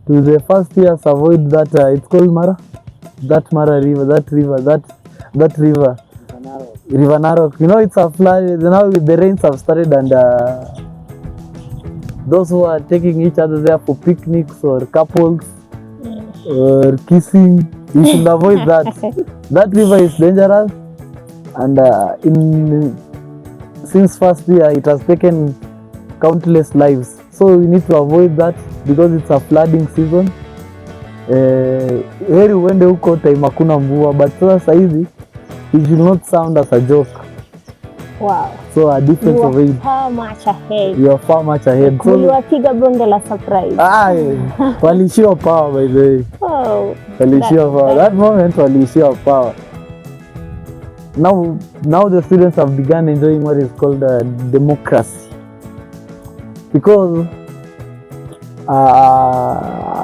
to the first years avoid that it's called Mara, that Mara river, that river River Narok. You know, it's a flood now. The rains have started, and those who are taking each other there for picnics or couples or kissing, you should avoid that. That river is dangerous, and since first year it has taken countless lives. So we need to avoid that because it's a flooding season. Heri uende huko time hakuna mvua, but sasa hivi it should not sound as a joke. Wow. So a difference of age. Far much ahead. You are far much ahead. So uliwapiga bonge la surprise. Walishiwa power, by the way. Oh. Walishiwa power. That moment walishiwa power. Now the students have begun enjoying what is called democracy. Because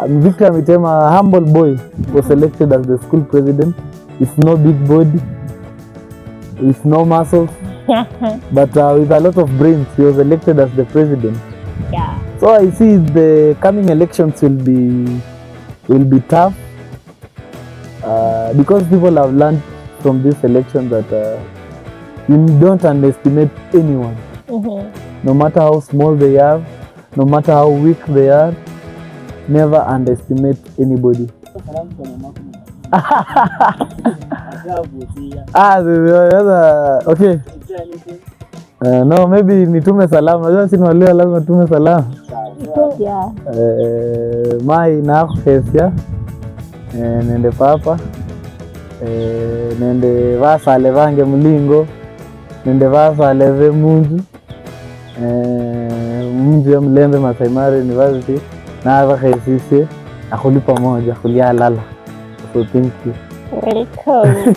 Victor Mitema, a humble boy, was elected as the school president with no big body, with no muscles, but with a lot of brains. He was elected as the president. Yeah. So I see the coming elections will be tough because people have learned from this election that you don't underestimate anyone. No matter how small they are, no matter how weak they are, never underestimate anybody. Okay. No, maybe nitume salamu. Unajua sisi wale lazima tume salamu. Yeah. Mai na afya. Nende papa. Nende vasa levange mlingo. Nende vasa leve munju. Munju ya Mlembe Maasai Mara University. Na hapa sisi akuli pamoja, kulia lala. So thank you. Welcome.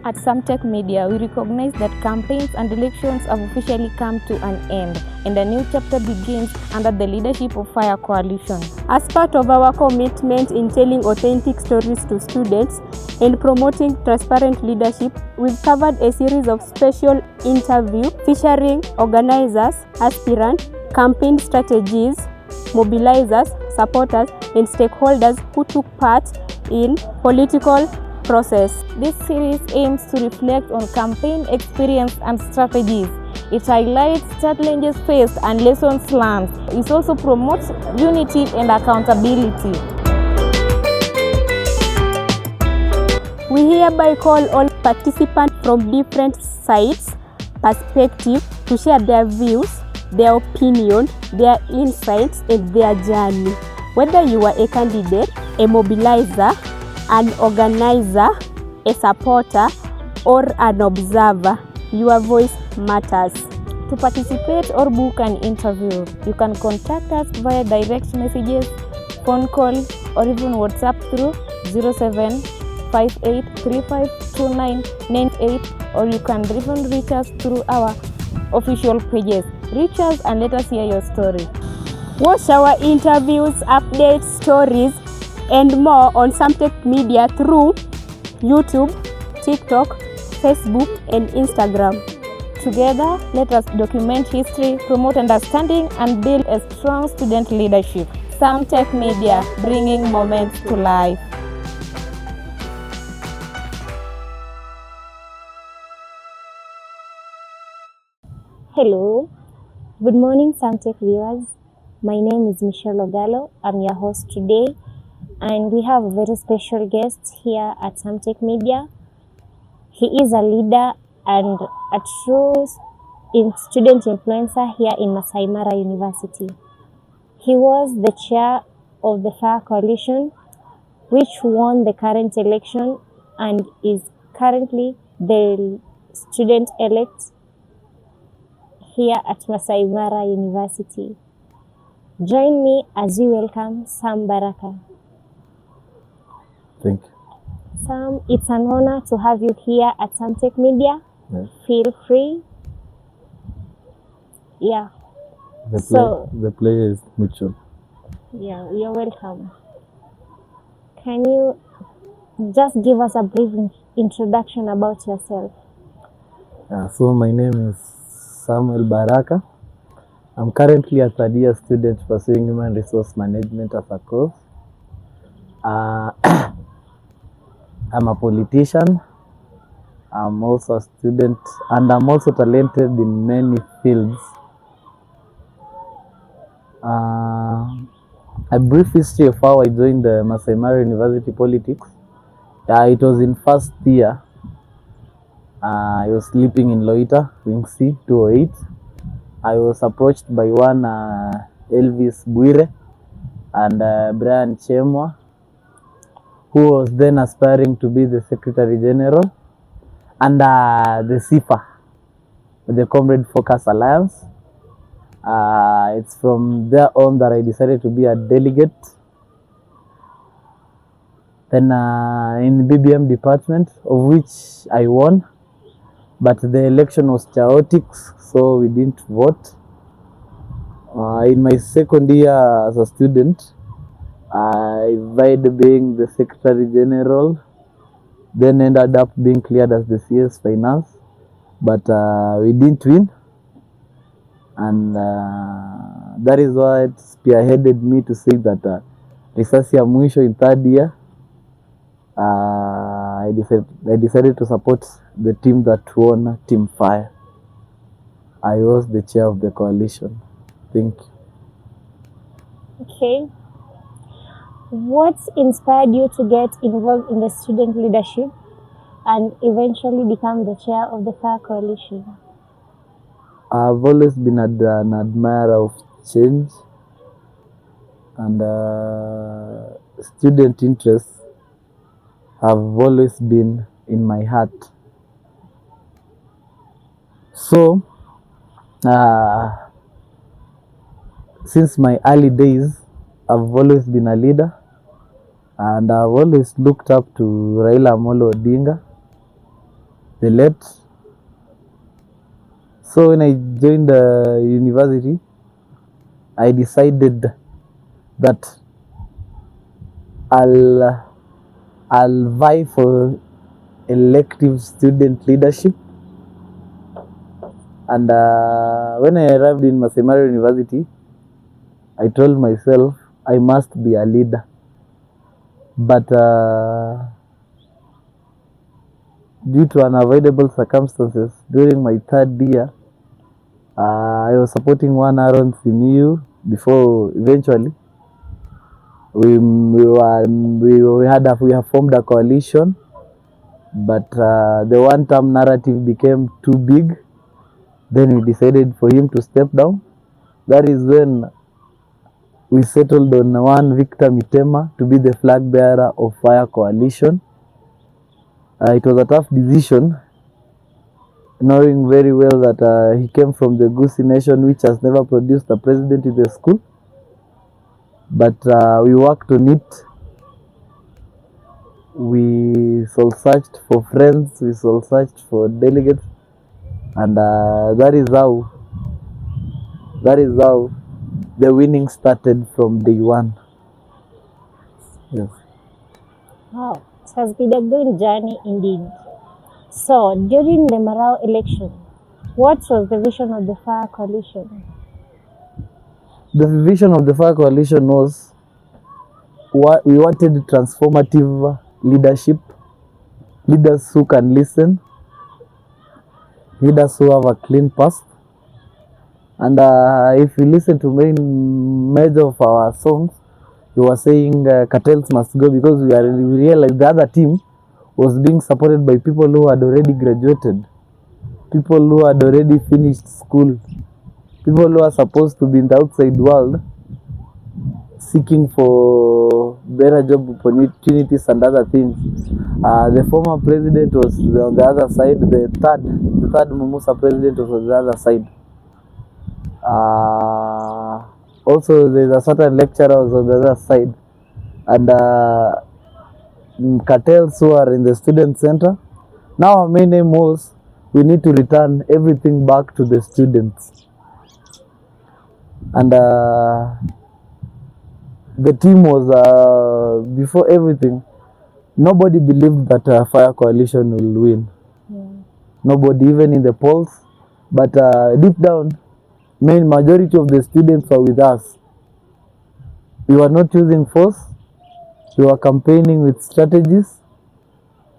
At SamTech Media, we recognize that campaigns and elections have officially come to an end, and a new chapter begins under the leadership of FAYA Coalition. As part of our commitment in telling authentic stories to students and promoting transparent leadership, we've covered a series of special interviews featuring organizers, aspirants, campaign strategies, mobilizers, supporters, and stakeholders who took part in political process. This series aims to reflect on campaign experience and strategies. It highlights challenges faced and lessons learned. It also promotes unity and accountability. We hereby call all participants from different sides, perspectives to share their views, their opinion, their insights, and their journey. Whether you are a candidate, a mobilizer, an organizer, a supporter, or an observer, your voice matters. To participate or book an interview, you can contact us via direct messages, phone call, or even WhatsApp through 0758352998, or you can even reach us through our official pages. Reach us and let us hear your story. Watch our interviews, updates, stories, and more on SamTech Media through YouTube, TikTok, Facebook, and Instagram. Together, let us document history, promote understanding, and build a strong student leadership. SamTech Media, bringing moments to life. Hello, good morning SamTech viewers. My name is Michelle Ogalo. I'm your host today. And we have a very special guest here at SamTech Media. He is a leader and a true student influencer here in Maasai Mara University. He was the chair of the FAYA Coalition, which won the current election and is currently the student-elect here at Maasai Mara University. Join me as we welcome Sam Baraka. Thank you. Sam, it's an honor to have you here at SamTech Media. Yes. Feel free. Yeah. The play is mutual. Yeah, you're welcome. Can you just give us a brief introduction about yourself? So my name is Sam Baraka. I'm currently a third year student pursuing human resource management as a course. I'm a politician. I'm also a student, and I'm also talented in many fields. A brief history of how I joined the Maasai Mara University politics. It was in first year. I was sleeping in Loita, Wing C 208. I was approached by one Elvis Bwire and Brian Chemwa, who was then aspiring to be the Secretary General, and the CIFA, the Comrade Focus Alliance. It's from there on that I decided to be a delegate. Then in BBM department, of which I won, but the election was chaotic, so we didn't vote. In my second year as a student, I vied being the Secretary General, then ended up being cleared as the CS Finance, but we didn't win, and that is why it spearheaded me to say that risasi ya mwisho in third year, I decided to support the team that won, Team FAYA. I was the chair of the coalition. Thank you. Okay. What inspired you to get involved in the student leadership and eventually become the chair of the FAYA Coalition? I've always been an admirer of change, and student interests have always been in my heart. So, since my early days, I've always been a leader, and I've always looked up to Raila Amolo Odinga, the late. So when I joined the university, I decided that I'll vie for elective student leadership. And when I arrived in Maasai Mara University, I told myself I must be a leader. But due to unavoidable circumstances during my third year, I was supporting one Aaron Simiyu before eventually we have formed a coalition, but the one-term narrative became too big. Then we decided for him to step down. That is when we settled on one Victor Mitema to be the flag bearer of FAYA Coalition. It was a tough decision, knowing very well that he came from the Gusii Nation, which has never produced a president in the school. But we worked on it. We soul searched for friends, we soul searched for delegates, and that is how the winning started from day one. Yes. Wow, it has been a good journey indeed. So, during the Mmarau election, what was the vision of the FAYA Coalition? The vision of the FAYA Coalition was we wanted transformative leadership, leaders who can listen, leaders who have a clean past. And if you listen to major of our songs, we were saying cartels must go, because we realized the other team was being supported by people who had already graduated, people who had already finished school, people who are supposed to be in the outside world seeking for better job opportunities and other things. The former president was on the other side, the third Mumusa president was on the other side. Also there's a certain lecturer was on the other side, and cartels who are in the student center. Now our main aim was we need to return everything back to the students, and the team was before everything, nobody believed that FAYA Coalition will win. Nobody, even in the polls. But deep down, main majority of the students were with us. We were not using force. We were campaigning with strategies,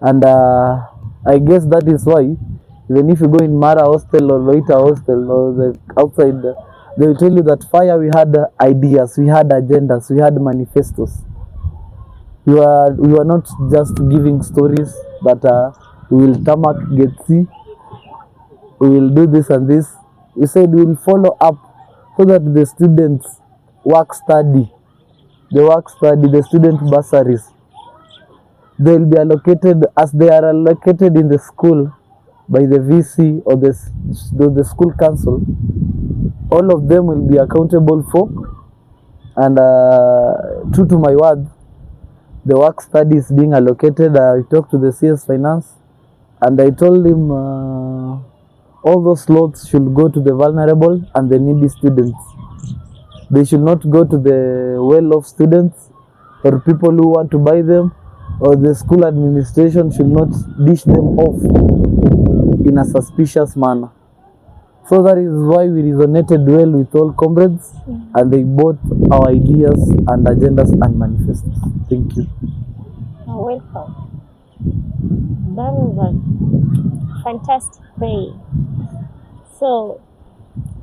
and I guess that is why, even if you go in Mmarau hostel or Loita hostel or the outside, they will tell you that FAYA, we had ideas, we had agendas, we had manifestos. We were not just giving stories that we will tarmac Getsi, we will do this and this. We said we will follow up so that the students the student bursaries, they will be allocated as they are allocated in the school by the VC or the school council. All of them will be accountable for, and true to my word, the work study is being allocated. I talked to the CS Finance, and I told him all those slots should go to the vulnerable and the needy students. They should not go to the well-off students or people who want to buy them, or the school administration should not dish them off in a suspicious manner. So that is why we resonated well with all comrades, and they bought our ideas and agendas and manifestos. Thank you. You're welcome. That was a fantastic day. So,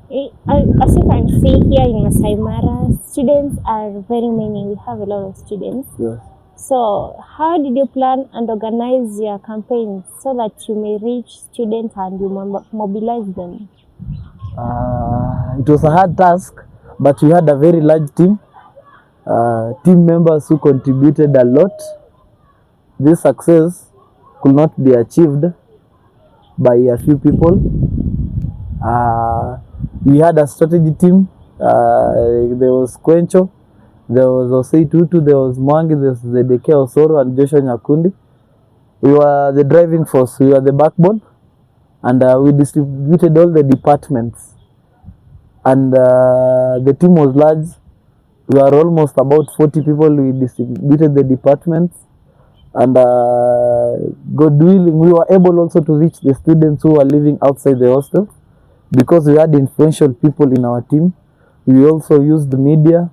as you can see here in Maasai Mara, students are very many. We have a lot of students. Yes. So, how did you plan and organize your campaigns so that you may reach students and you mobilize them? It was a hard task, but we had a very large team. Team members who contributed a lot. This success could not be achieved by a few people. We had a strategy team. There was Kwencho, there was Osei Tutu, there was Mwangi, there was Zedeke Osoro and Joshua Nyakundi. We were the driving force, we were the backbone, and we distributed all the departments. And the team was large. We were almost about 40 people. We distributed the departments, and God willing, we were able also to reach the students who were living outside the hostel. Because we had influential people in our team, we also used the media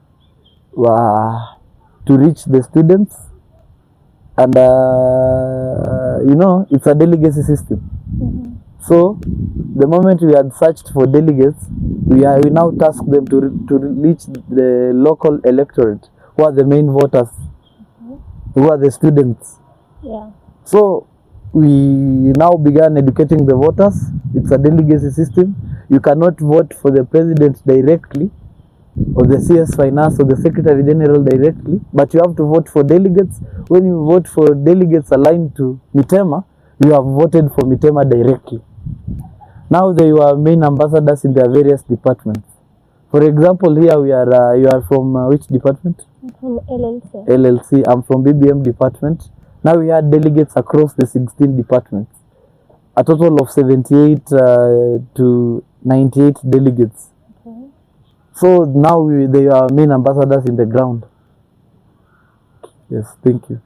to reach the students. And you know, it's a delegacy system. So the moment we had searched for delegates, we now task them to reach the local electorate, who are the main voters, who are the students. Yeah. So we now began educating the voters. It's a delegacy system. You cannot vote for the president directly, or the CS Finance or the Secretary General directly, but you have to vote for delegates. When you vote for delegates aligned to Mitema, you have voted for Mitema directly. Now they were main ambassadors in their various departments. For example, here we are. You are from which department? From LLC. LLC. I'm from BBM department. Now we had delegates across the 16 departments. A total of 78 to 98 delegates. Okay. So now they are main ambassadors in the ground. Yes, thank you.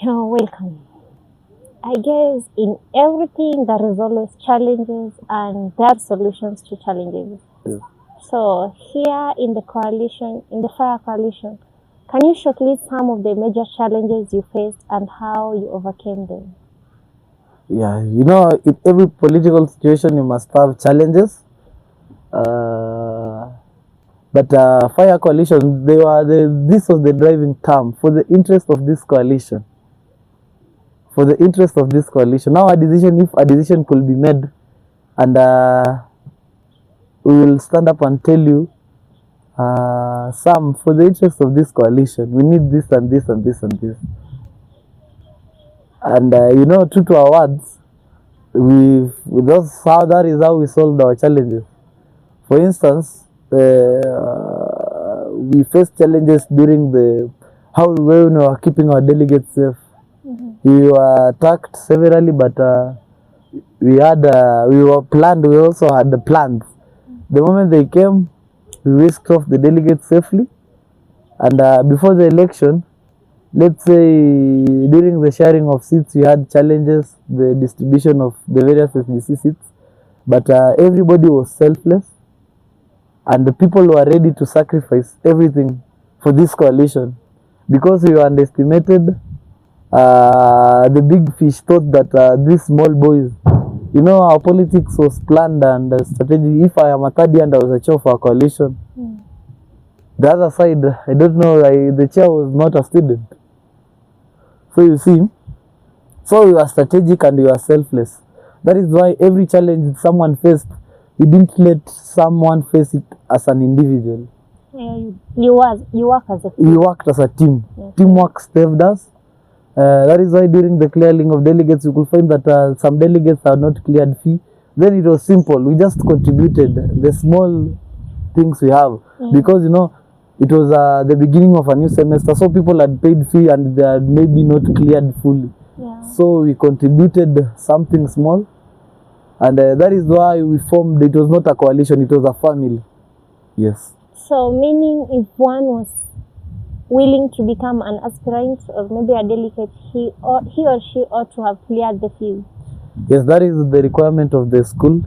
You're welcome. I guess in everything there is always challenges and there are solutions to challenges. Yes. So here in the coalition, in the FAYA Coalition, can you shortlist some of the major challenges you faced and how you overcame them? Yeah, you know, in every political situation you must have challenges. But FAYA Coalition, this was the driving term for the interest of this coalition. For the interest of this coalition. Now if a decision could be made, and we will stand up and tell you, Sam, for the interest of this coalition, we need this and this and this and this. And you know, true to our words, that is how we solved our challenges. For instance, we faced challenges during when we were keeping our delegates safe. We were attacked severally, but we were planned. We also had the plans. The moment they came, we whisked off the delegates safely. And before the election, let's say during the sharing of seats, we had challenges, the distribution of the various SBC seats. But everybody was selfless. And the people were ready to sacrifice everything for this coalition because we underestimated the big fish. Thought that these small boys, our politics was planned and strategy. If I am a third and I was a chair for a coalition, the other side, I don't know, the chair was not a student. So you see, so you are strategic and you are selfless. That is why every challenge someone faced, you didn't let someone face it as an individual. Yeah, you work as a team. We worked as a team. Okay. Teamwork saved us. That is why during the clearing of delegates, you could find that some delegates are not cleared fee. Then it was simple. We just contributed the small things we have because it was the beginning of a new semester, so people had paid fee and they had maybe not cleared fully. Yeah. So we contributed something small, and that is why we formed. It was not a coalition; it was a family. Yes. So meaning, if one was willing to become an aspirant or maybe a delegate, he or she ought to have cleared the fees. Yes, that is the requirement of the school.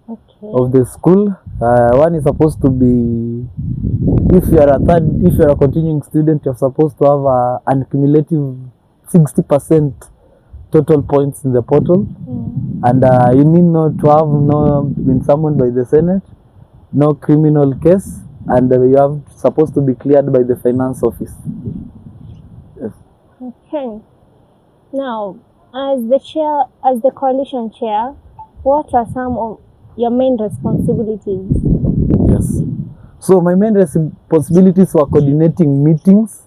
Okay. Of the school, one is supposed to be. If you are a continuing student, you're supposed to have an cumulative 60% total points in the portal, and you need not to have been summoned by the Senate, no criminal case, and you have supposed to be cleared by the finance office. Yes. Okay. Now, as the coalition chair, what are some of your main responsibilities? Yes. So my main responsibilities were coordinating meetings,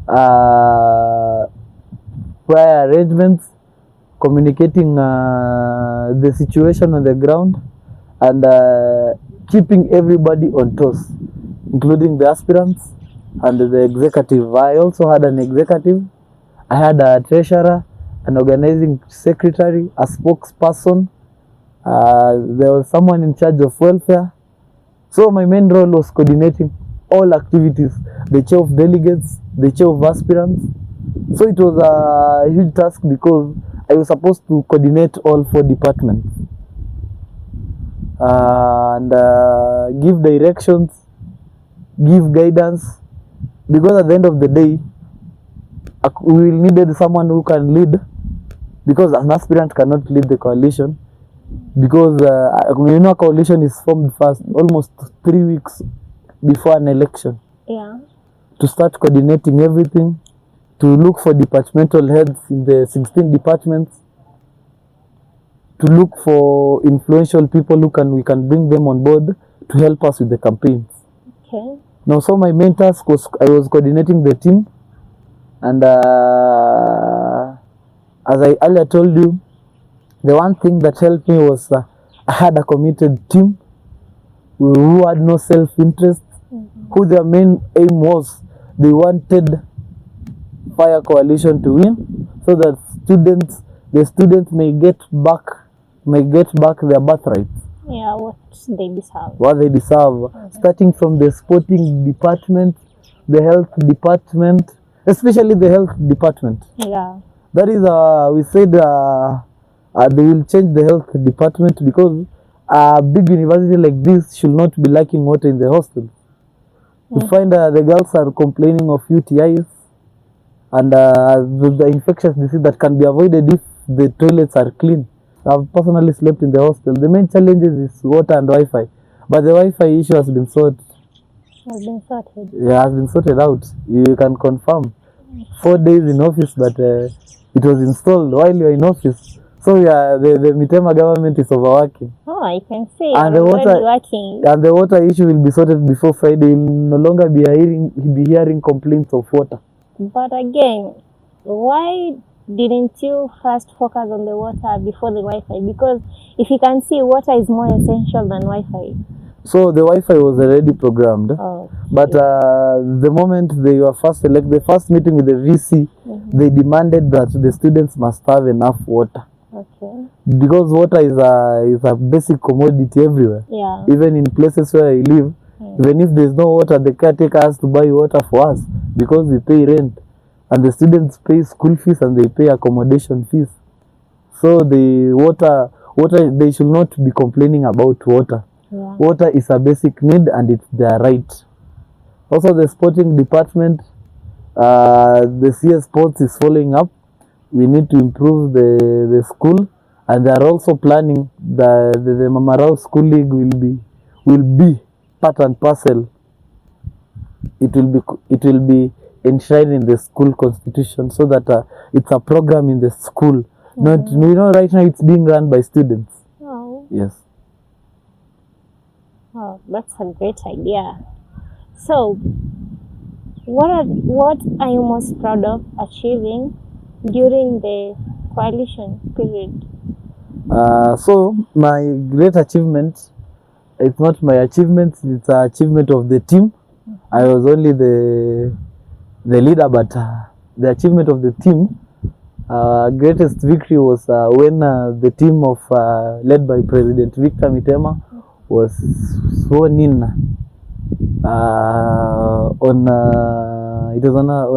prior arrangements, communicating the situation on the ground, and keeping everybody on toes, including the aspirants and the executive. I also had an executive. I had a treasurer, an organizing secretary, a spokesperson. There was someone in charge of welfare. So my main role was coordinating all activities, the chair of delegates, the chair of aspirants. So it was a huge task because I was supposed to coordinate all 4 departments and give directions, give guidance, because at the end of the day, we needed someone who can lead, because an aspirant cannot lead the coalition. Because a coalition is formed first, almost 3 weeks before an election. Yeah. To start coordinating everything, to look for departmental heads in the 16 departments, to look for influential people we can bring them on board to help us with the campaigns. Okay. Now, so my main task was I was coordinating the team, and as I earlier told you, the one thing that helped me was I had a committed team who had no self-interest, who their main aim was they wanted FAYA Coalition to win, so that the students may get back their birthright. Yeah, what they deserve. What they deserve, starting from the sporting department, the health department, especially the health department. Yeah. That is, we said they will change the health department because a big university like this should not be lacking water in the hostel. You find the girls are complaining of UTIs and the infectious disease that can be avoided if the toilets are clean. I've personally slept in the hostel. The main challenges is water and Wi-Fi, but the Wi-Fi issue has been sorted. Yeah, has been sorted out. You can confirm. 4 days in office, but it was installed while you are in office. So yeah, the Mitema government is overworking. Oh, I can see. And the water issue will be sorted before Friday. You will no longer be hearing complaints of water. But again, why didn't you first focus on the water before the Wi-Fi? Because if you can see, water is more essential than Wi-Fi. So the Wi-Fi was already programmed, but the moment they were first elected, the first meeting with the VC, they demanded that the students must have enough water. Okay. Because water is a basic commodity everywhere. Yeah. Even in places where I live, even if there is no water, the caretaker has to buy water for us because we pay rent, and the students pay school fees and they pay accommodation fees. So the water, they should not be complaining about water. Yeah. Water is a basic need and it's their right. Also the sporting department, the CS Sports is following up. We need to improve the school, and they are also planning the Mmarau School League will be part and parcel. It will be enshrined in the school constitution, so that it's a program in the school. Not, right now it's being run by students. Oh. Yes. Oh, that's a great idea. So, what are you most proud of achieving during the coalition period? So my great achievement, it's not my achievement, it's an achievement of the team. I was only the leader, but the achievement of the team, greatest victory was when the team of led by President Victor Mitema was sworn in on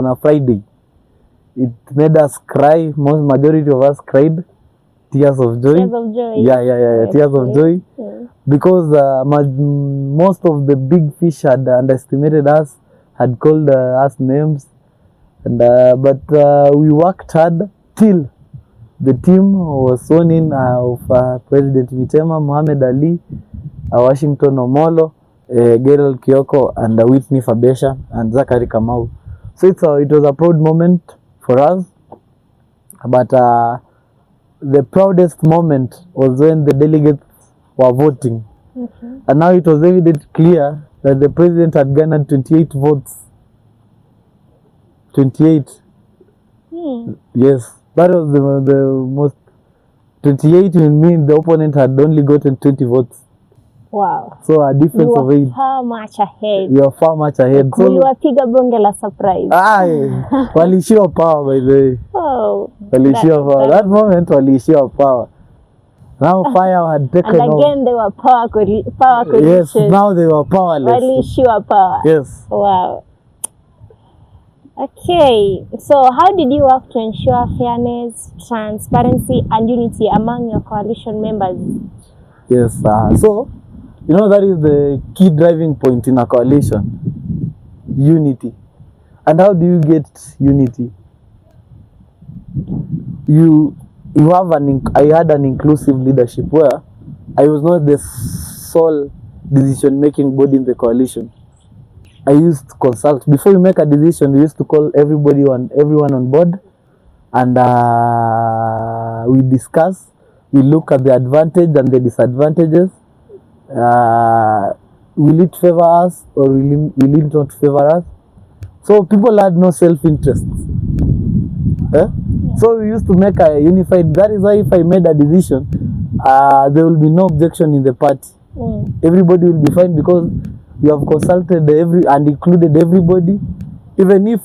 a Friday. It made us cry. Majority of us cried tears of joy. Tears of joy. Yeah. Tears of joy. Yeah. Because most of the big fish had underestimated us, had called us names, and but we worked hard till the team was sworn in of President Mitema, Mohamed Ali, Washington Omolo, Gerald Kioko, and Whitney Fabesha, and Zachary Kamau. So it was a proud moment for us, but the proudest moment was when the delegates were voting. Okay. And now it was evident clear that the president had garnered 28 votes. 28. Yes, that was the most. 28 will mean the opponent had only gotten 20 votes. Wow. So a difference of 8. You are far much ahead. You are far much ahead. So uliwapiga bonge la surprise. Walishiwa power, by the way. Oh. Walishiwa power. That moment walishiwa power. Now FAYA had taken and again over. They were power coalition. Yes, now they were powerless. Walishiwa power. Yes. Wow. Okay, so how did you work to ensure fairness, transparency, and unity among your coalition members? Yes, so that is the key driving point in a coalition: unity. And how do you get unity? I had an inclusive leadership where I was not the sole decision-making body in the coalition. I used to consult. Before we make a decision, we used to call everyone on board, and we discuss. We look at the advantage and the disadvantages. Will it favor us or will it not favor us? So people had no self-interest. So we used to make a unified. That is why if I made a decision, there will be no objection in the party. Everybody will be fine because we have consulted and included everybody. Even if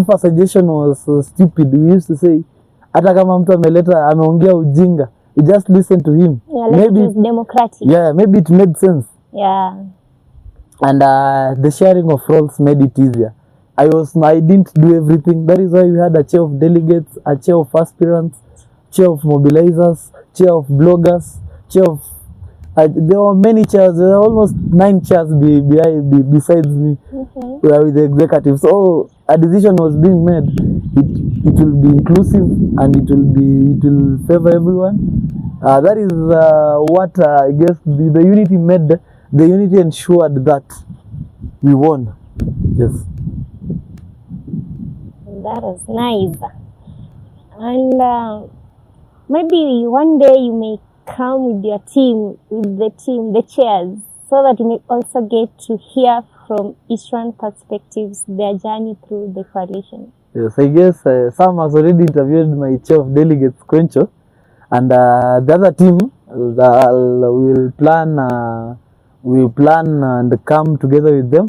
a suggestion was stupid, we used to say, hata kama mtu ameongea ujinga, we just listen to him. Yeah, maybe it's democratic. Yeah, maybe it made sense. Yeah. And the sharing of roles made it easier. I didn't do everything. That is why we had a chair of delegates, a chair of aspirants, chair of mobilizers, chair of bloggers, chair of there were many chairs. There were almost 9 chairs besides me, with the executive. So a decision was being made. It will be inclusive and it will favor everyone. That is what I guess the unity made. The unity ensured that we won. Yes. That was nice. And maybe one day you may come with your team, the chairs, so that you may also get to hear from Eastern perspectives their journey through the coalition. Yes, I guess Sam has already interviewed my chair of delegates, Quencho, and the other team will plan and come together with them.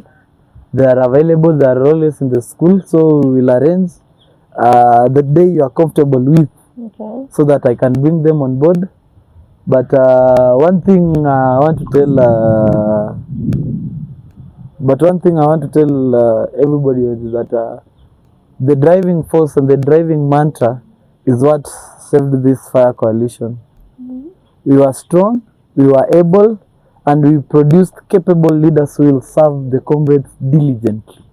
They are available. They are always in the school, so we will arrange the day you are comfortable with, so that I can bring them on board. But one thing I want to tell everybody is that the driving force and the driving mantra is what saved this FAYA coalition. We were strong, we were able, and we produced capable leaders who will serve the comrades diligently.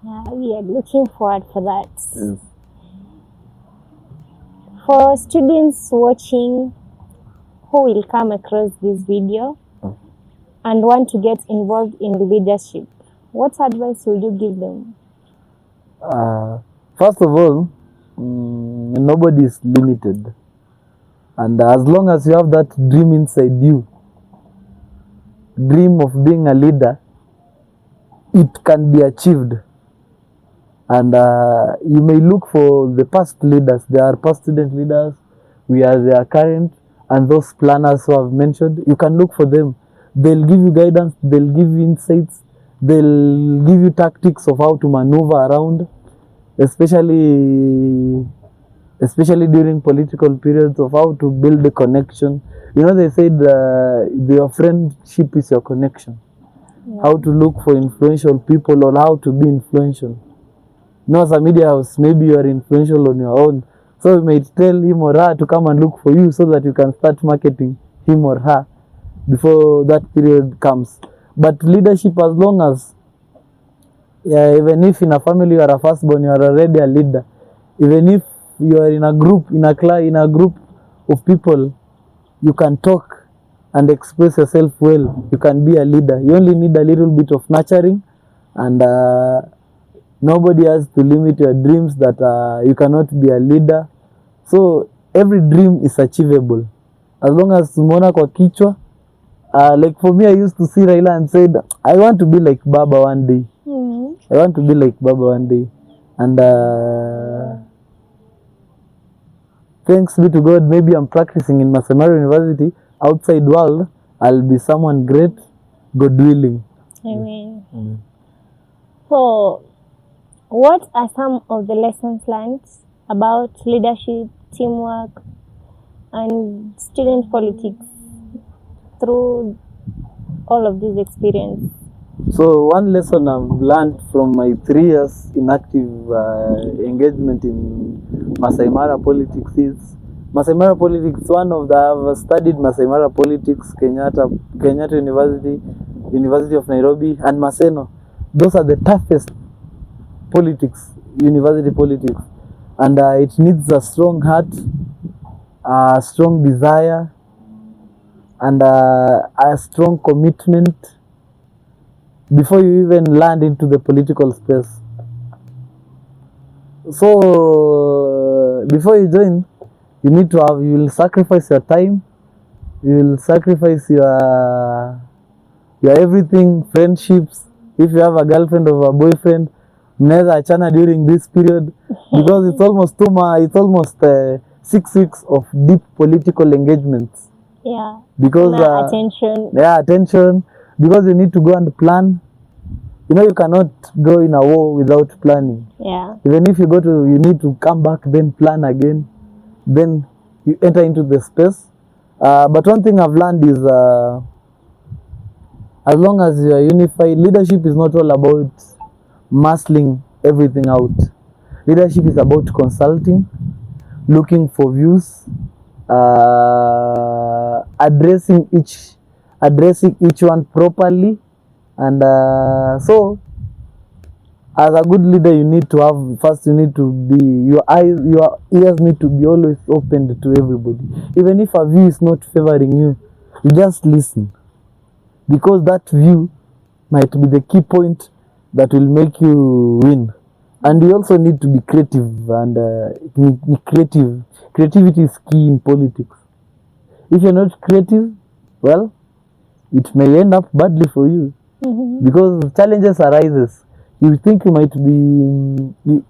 Yeah, we are looking forward for that. Yes. For students watching who will come across this video and want to get involved in leadership, what advice would you give them? First of all, nobody is limited. And as long as you have that dream inside you, dream of being a leader, it can be achieved. And you may look for the past leaders. There are past student leaders, we are their current, and those planners who I've mentioned. You can look for them. They'll give you guidance, they'll give you insights, they'll give you tactics of how to maneuver around, especially during political periods, of how to build a connection. You know, they said your friendship is your connection. Yeah. How to look for influential people or how to be influential. You know, as a media house, maybe you are influential on your own. So you may tell him or her to come and look for you so that you can start marketing him or her before that period comes. But leadership, as long as, even if in a family you are a firstborn, you are already a leader. Even if you are in a group, in a group of people, you can talk and express yourself well. You can be a leader. You only need a little bit of nurturing, and nobody has to limit your dreams that you cannot be a leader. So every dream is achievable as long as umeona kwa kichwa. Like for me, I used to see Raila and said, I want to be like Baba one day. I want to be like Baba one day. And thanks be to God, maybe I'm practicing in Maasai Mara University. Outside world, I'll be someone great, God willing. Amen. So, what are some of the lessons learned about leadership, teamwork, and student politics through all of these experiences? So one lesson I've learned from my 3 years in active engagement in Maasai Mara politics is Maasai Mara politics. I've studied Maasai Mara politics, Kenyatta University, University of Nairobi, and Maseno. Those are the toughest politics, university politics, and it needs a strong heart, a strong desire, and a strong commitment before you even land into the political space. So before you join, you will sacrifice your time, you will sacrifice your everything, friendships. If you have a girlfriend or a boyfriend, mnaweza achana during this period because it's almost 6 weeks of deep political engagements. Yeah. Because attention. Yeah, attention. Because you need to go and plan. You know, you cannot go in a war without planning. Yeah. Even if you need to come back, then plan again. Then you enter into the space. But one thing I've learned is as long as you are unified, leadership is not all about muscling everything out. Leadership is about consulting, looking for views, addressing each one properly, and so as a good leader, your ears need to be always opened to everybody. Even if a view is not favoring you, you just listen, because that view might be the key point that will make you win. And you also need to be creative, and creativity is key in politics. If you're not creative, well, it may end up badly for you. Because challenges arises. You think you might be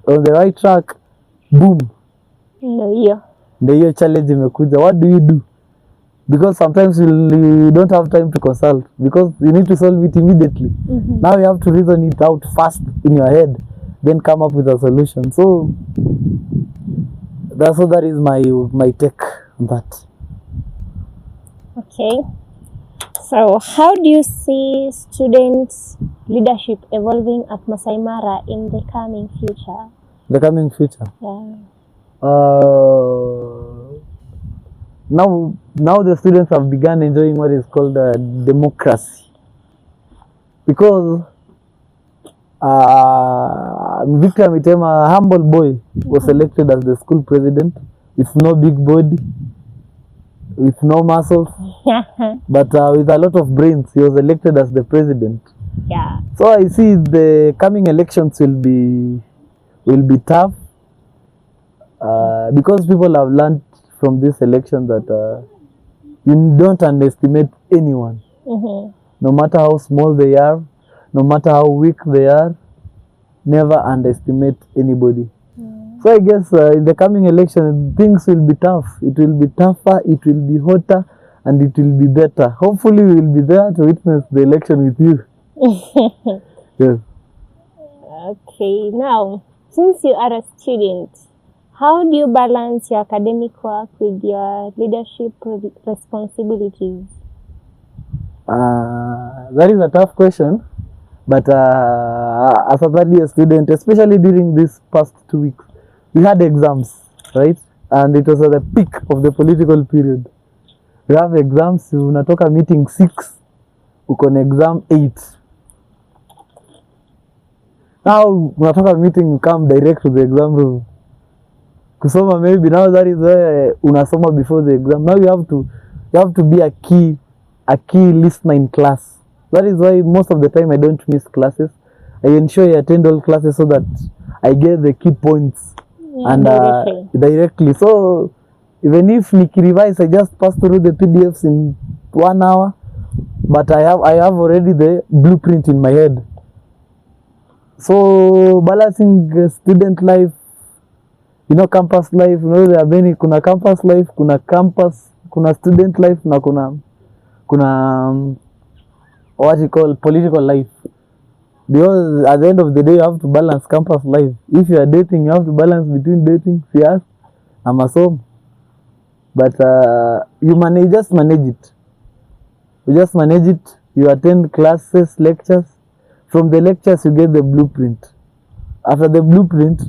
on the right track, boom, the challenge imekuja. What do you do? Because sometimes you don't have time to consult, because you need to solve it immediately. Now you have to reason it out fast in your head, then come up with a solution. So that is my take on that. Okay. So how do you see students' leadership evolving at Maasai Mara in the coming future? The coming future? Yeah. now the students have begun enjoying what is called democracy, because Victor Mitema, a humble boy, was elected as the school president with no big body, with no muscles, but with a lot of brains. He was elected as the president. Yeah. So I see the coming elections will be tough, because people have learned from this election that you don't underestimate anyone, no matter how small they are, no matter how weak they are. Never underestimate anybody. So I guess in the coming election, things will be tough. It will be tougher, it will be hotter, and it will be better. Hopefully we will be there to witness the election with you. Yes. Okay, now, since you are a student, how do you balance your academic work with your leadership responsibilities? That is a tough question. But as a third year student, especially during these past 2 weeks, we had exams, right? And it was at the peak of the political period. We have exams, unatoka meeting 6, uko na exam 8. Now, unatoka meeting, you come direct to the exam room. Kusoma maybe, now that is where unasoma before the exam. Now you have to be a key listener in class. That is why most of the time I don't miss classes. I ensure I attend all classes so that I get the key points directly. So even if Nikki revise, I just pass through the PDFs in 1 hour, but I have already the blueprint in my head. So balancing student life, campus life, there are many. Kuna campus life, kuna student life, na kuna what you call political life. Because at the end of the day, you have to balance campus life. If you are dating, you have to balance between dating, fears, and masom. But you just manage it. You just manage it. You attend classes, lectures. From the lectures, you get the blueprint. After the blueprint,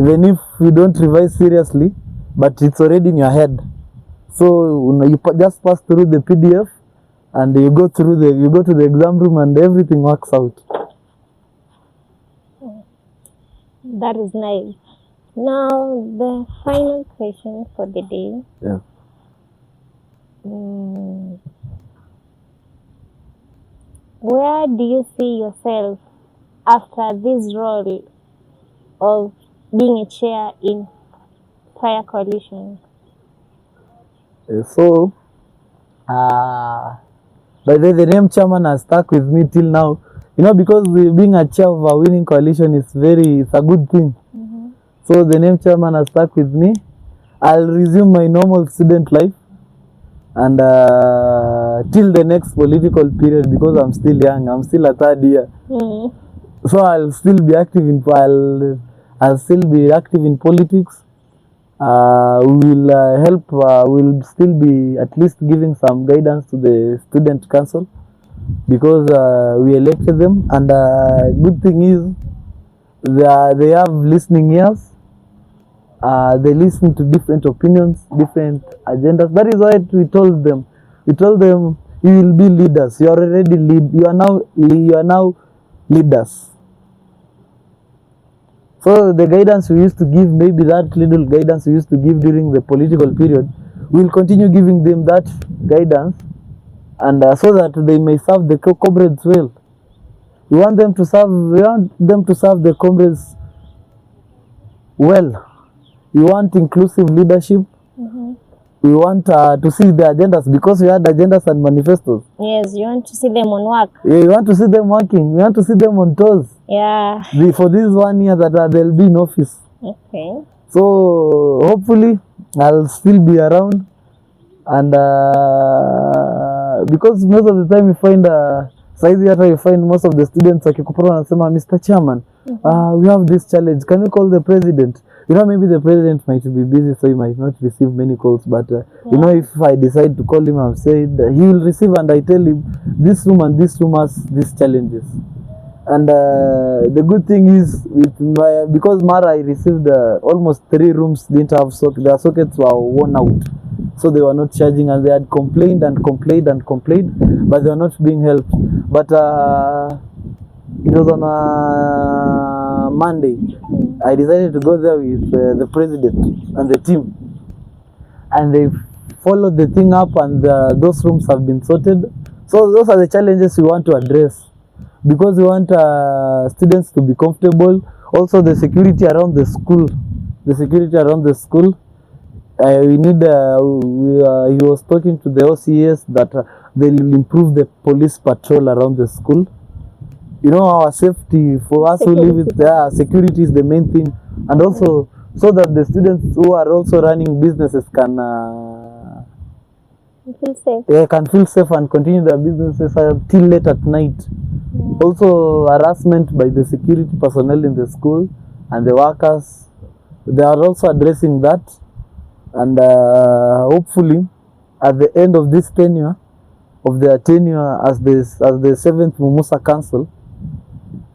even if you don't revise seriously, but it's already in your head. So you just pass through the PDF, and you go to the exam room, and everything works out. That is nice. Now the final question for the day. Yeah. Where do you see yourself after this role of being a chair in FAYA Coalition? So, by the name chairman has stuck with me till now. Because being a chair of a winning coalition is a good thing. So the name chairman has stuck with me. I'll resume my normal student life, and till the next political period, because I'm still young. I'm still a third year. So I'll still be active in politics. We'll still be at least giving some guidance to the student council, because we elected them, and good thing is they have listening ears. They listen to different opinions, different agendas. That is why we told them you will be leaders. You are already you are now leaders. So the guidance we used to give, maybe that little guidance we used to give during the political period, we will continue giving them that guidance, and so that they may serve the comrades well. We want them to serve the comrades well. We want inclusive leadership. We want to see the agendas, because we had agendas and manifestos. Yes, you want to see them on work. Yeah, you want to see them working. You want to see them on toes. Yeah. For this 1 year that they'll be in office. Okay. So hopefully I'll still be around, and because most of the time you find most of the students wakikupata wanasema, Mr. Chairman, we have this challenge. Can you call the president? Maybe the president might be busy, so he might not receive many calls. But if I decide to call him, I've said he will receive, and I tell him this room and this room has these challenges. And the good thing is, because Mara received almost 3 rooms didn't have socket. Their sockets were worn out, so they were not charging, and they had complained and complained and complained, but they were not being helped. But it was on a Monday. I decided to go there with the president and the team, and they followed the thing up, and those rooms have been sorted. So those are the challenges we want to address, because we want students to be comfortable. Also the security around the school. We need, he was talking to the OCS that they will improve the police patrol around the school. You know, our safety, for us who live with security is the main thing. And also so that the students who are also running businesses can feel safe. Can feel safe and continue their businesses till late at night. Yeah. Also harassment by the security personnel in the school and the workers, they are also addressing that. And hopefully at the end of this tenure, as the 7th Mumusa Council,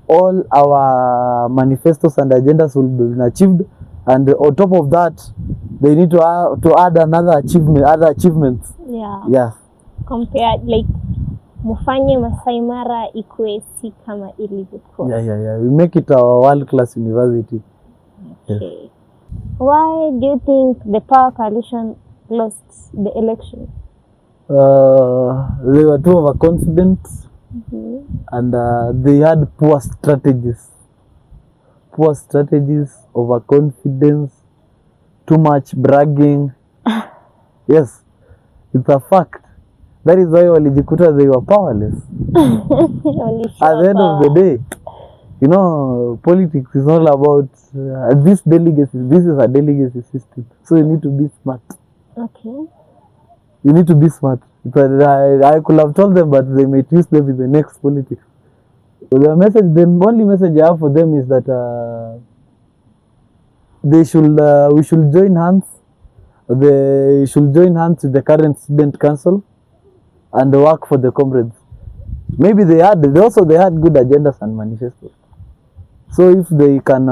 all our manifestos and agendas will be achieved, and on top of that they need to add other achievements. Yeah. Compared, like, mufanye Maasai Mara ikuwe si kama ilivyokuwa. Yeah. We make it a world-class university. Okay. Yes. Why do you think the FAYA Coalition lost the election? They were too overconfident, and they had poor strategies, overconfidence, too much bragging. Yes, it's a fact. That is why walijikuta they were powerless. At the end of the day, you know, politics is all about this delegacy. This is a delegacy system, so you need to be smart. Okay. You need to be smart. I could have told them, but they might use them in the next politics. So the only message I have for them is that we should join hands. They should join hands with the current student council and work for the comrades. Maybe they had good agendas and manifestos. So if they can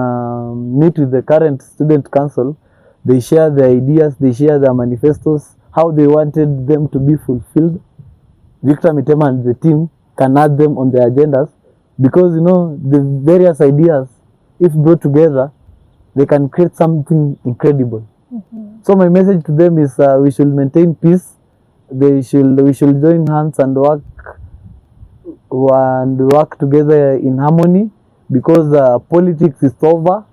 meet with the current student council, they share their ideas, they share their manifestos, how they wanted them to be fulfilled. Victor Mitema and the team can add them on their agendas, because, you know, the various ideas, if brought together, they can create something incredible. So my message to them is we should maintain peace. We should join hands and work together in harmony, because politics is over.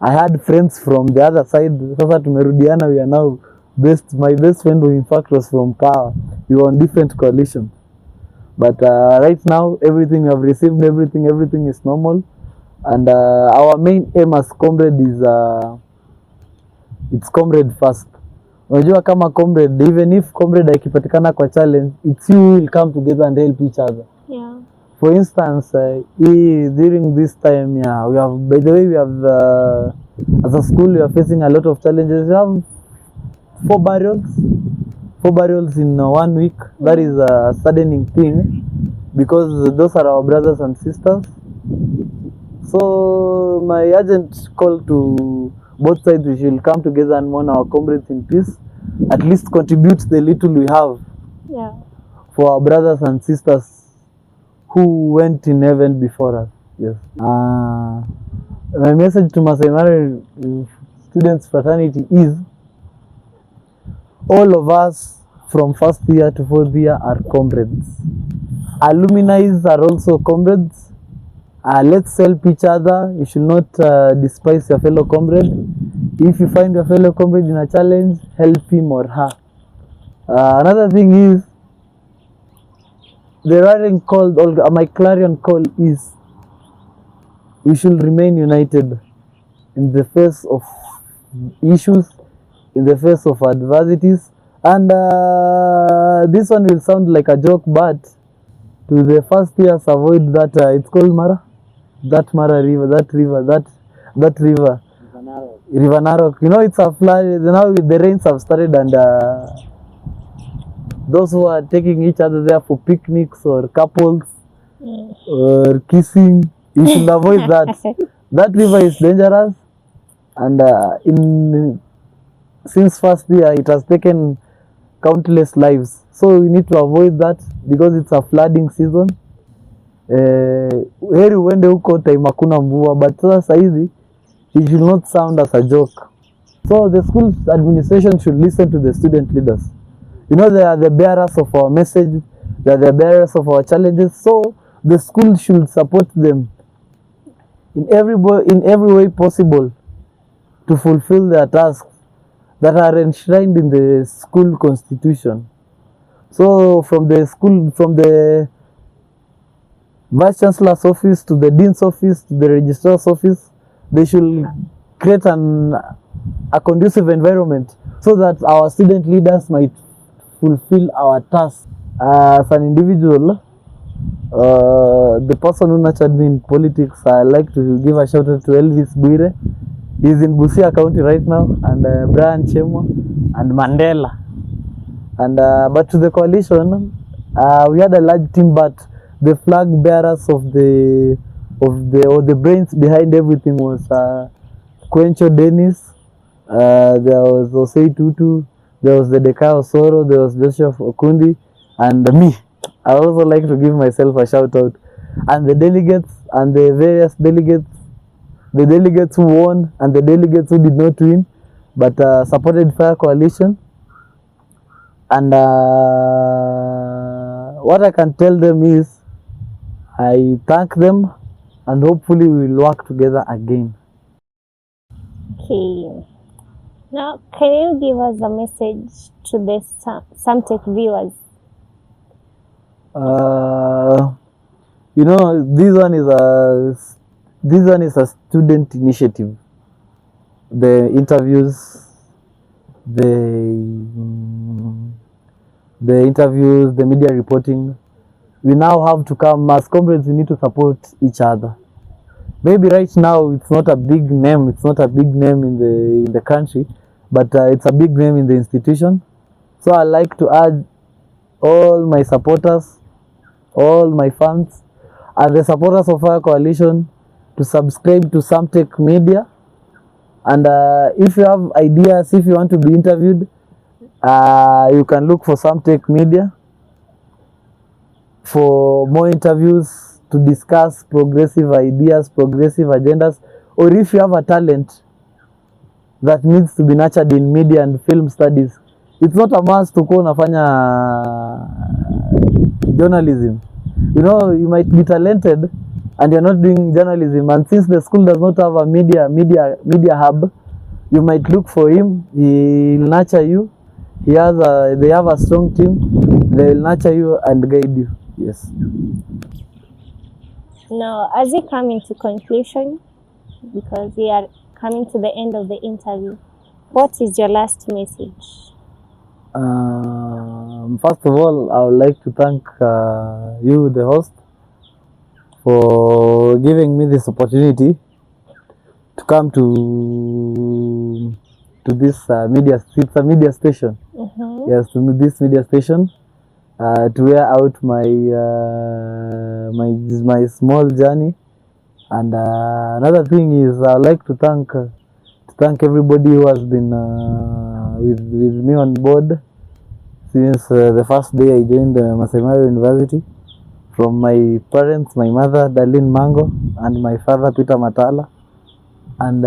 I had friends from the other side. Sasa tumerudiana, we are now my best friend who in fact was from power. We were on different coalitions. But right now, everything we have received, everything is normal. And our main aim as comrade is it's comrade first. Unajua kama comrade, even if comrade akipatikana kwa challenge, it's you who will come together and help each other. Yeah. For instance, during this time, we have, by the way, we have as a school, we are facing a lot of challenges. We have 4 burials in 1 week. That is a saddening thing, because those are our brothers and sisters. So my urgent call to both sides, we should come together and mourn our comrades in peace. At least contribute the little we have for our brothers and sisters who went in heaven before us. Yes. My message to Maasai Mara students fraternity is, all of us from 1st year to 4th year are comrades. Alumni are also comrades. Let's help each other. You should not despise your fellow comrade. If you find your fellow comrade in a challenge, help him or her. Another thing is, the rallying call, my clarion call is, we should remain united in the face of issues, in the face of adversities. And this one will sound like a joke, but to the first years, avoid that, it's called Mara, that Mara river, that river, River Narok. You know, it's a flood. Now the rains have started, and those who are taking each other there for picnics or couples or kissing, You should avoid that. That river is dangerous, and since first year it has taken countless lives. So we need to avoid that because it's a flooding season. Heri uende huko time hakuna mvua, but sasa hizi it should not sound as a joke. So the school administration should listen to the student leaders. You know, they are the bearers of our message, they are the bearers of our challenges. So the school should support them in every way possible to fulfill their tasks that are enshrined in the school constitution. So from the Vice Chancellor's office to the Dean's office to the Registrar's office, they should create a conducive environment so that our student leaders might fulfill our tasks. As an individual, the person who nurtured me in politics, I like to give a shout out to Elvis Bwire. He's in Busia County right now, and Brian Chemo and Mandela. And but to the coalition, we had a large team, but the flag bearers or the brains behind everything was Kwencho Dennis, there was Osei Tutu, there was the Deka Osoro, there was Joseph Okundi, and me. I also like to give myself a shout out. And the delegates and the various delegates, the delegates who won and the delegates who did not win, but supported FAYA Coalition. And what I can tell them is, I thank them, and hopefully we will work together again. Okay. Now, can you give us a message to the SamTech viewers? You know, this one is a student initiative. The interviews, the media reporting. We now have to come as comrades. We need to support each other. Maybe right now it's not a big name. It's not a big name in the country, but it's a big name in the institution. So I like to urge all my supporters, all my fans, and the supporters of FAYA Coalition to subscribe to SamTech Media. And if you have ideas, if you want to be interviewed, you can look for SamTech Media for more interviews to discuss progressive ideas, progressive agendas, or if you have a talent that needs to be nurtured in media and film studies. It's not a must to go unafanya journalism. You know, you might be talented and you're not doing journalism, and since the school does not have a media hub, you might look for him. He'll nurture you. They have a strong team. They will nurture you and guide you. Yes. Now, as we come into conclusion, because we are coming to the end of the interview, what is your last message? First of all, I would like to thank you, the host, for giving me this opportunity to come to this media. It's a media station. Mm-hmm. Yes, to this media station to air out my small journey. And another thing is, I would like to thank everybody who has been with me on board since the first day I joined Maasai Mara University. From my parents, my mother Darlene Mango, and my father Peter Matala, and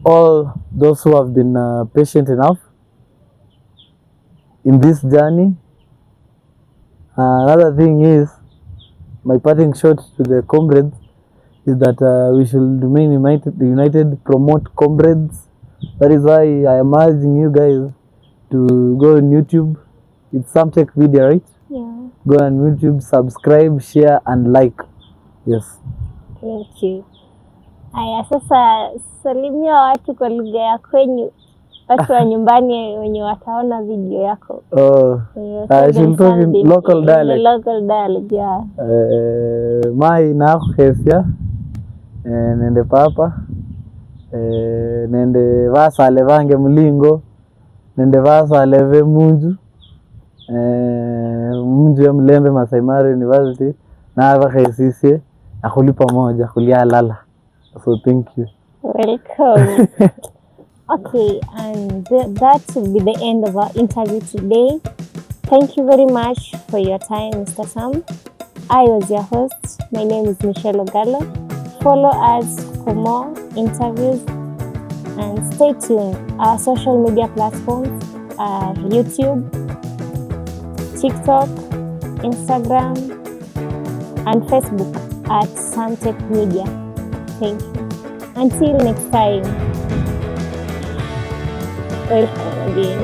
all those who have been patient enough in this journey. Another thing is, my parting shot to the comrades is that we should remain united, promote comrades. That is why I am urging you guys to go on YouTube. It's SamTech Media, right? Yeah. Go on YouTube, subscribe, share and like. Yes. Thank you. Aya, sasa salimia watu kwa lugha ya kwenyu, watu wa nyumbani wenye wataona video yako. I should talk in local dialect. Local dialect, yeah. Mai na khesya nende papa nende vasale vange mlingo nende vasale ve munju ya Mlembe Maasai Mara University na bakhaisise akhuli pamoja khulia lala. So thank you. Welcome. Okay, and that will be the end of our interview today. Thank you very much for your time, Mr. Sam. I was your host. My name is Michelle Ogalo. Follow us for more interviews and stay tuned. Our social media platforms are YouTube, TikTok, Instagram, and Facebook at SamTech Media. Thank you. Until next time. Welcome again.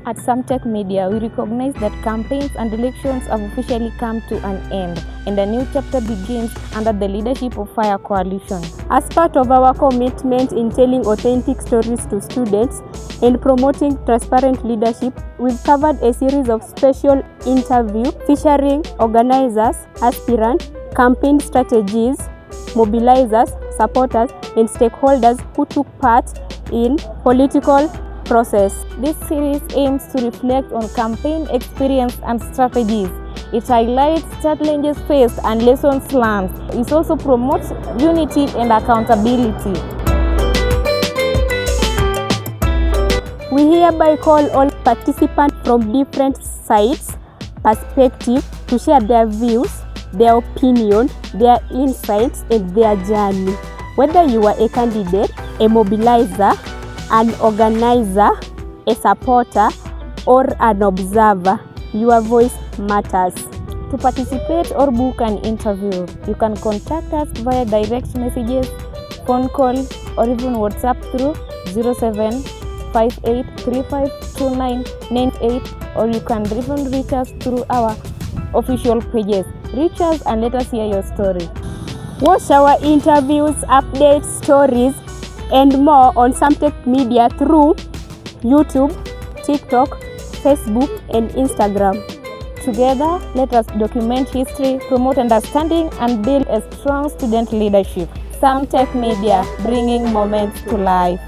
At SamTech Media, we recognize that campaigns and elections have officially come to an end, and a new chapter begins under the leadership of FAYA Coalition. As part of our commitment in telling authentic stories to students and promoting transparent leadership, we've covered a series of special interviews featuring organizers, aspirants, campaign strategies, mobilizers, supporters, and stakeholders who took part in political process. This series aims to reflect on campaign experience and strategies. It highlights challenges faced and lessons learned. It also promotes unity and accountability. We hereby call all participants from different sides, perspectives to share their views, their opinion, their insights, and their journey. Whether you are a candidate, a mobilizer, an organizer, a supporter, or an observer, your voice matters. To participate or book an interview, you can contact us via direct messages, phone call, or even WhatsApp through 0758352998, or you can even reach us through our official pages. Reach us and let us hear your story. Watch our interviews, updates, stories, and more on SamTech Media through YouTube, TikTok, Facebook, and Instagram. Together, let us document history, promote understanding, and build a strong student leadership. SamTech Media, bringing moments to life.